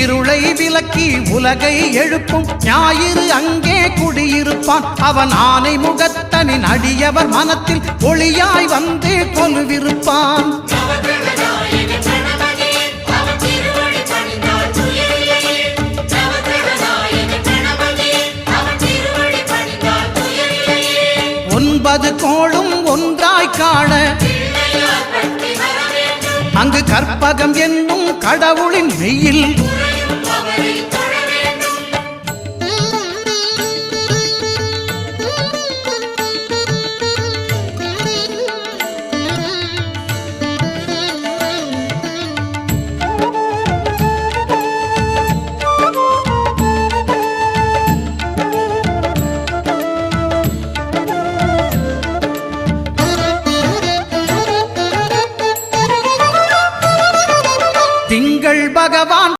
இருளை விலக்கி உலகை எழுப்பும் ஞாயிறு அங்கே குடியிருப்பான். அவன் ஆனை முகத்தனின் அடியவர் மனத்தில் ஒளியாய் வந்து கொலுவிருப்பான். ஒன்பது கோளும் ஒன்றாய் காண அங்கு கற்பகம் என்னும் கடவுளின் மெய்யில் திங்கள் பகவான்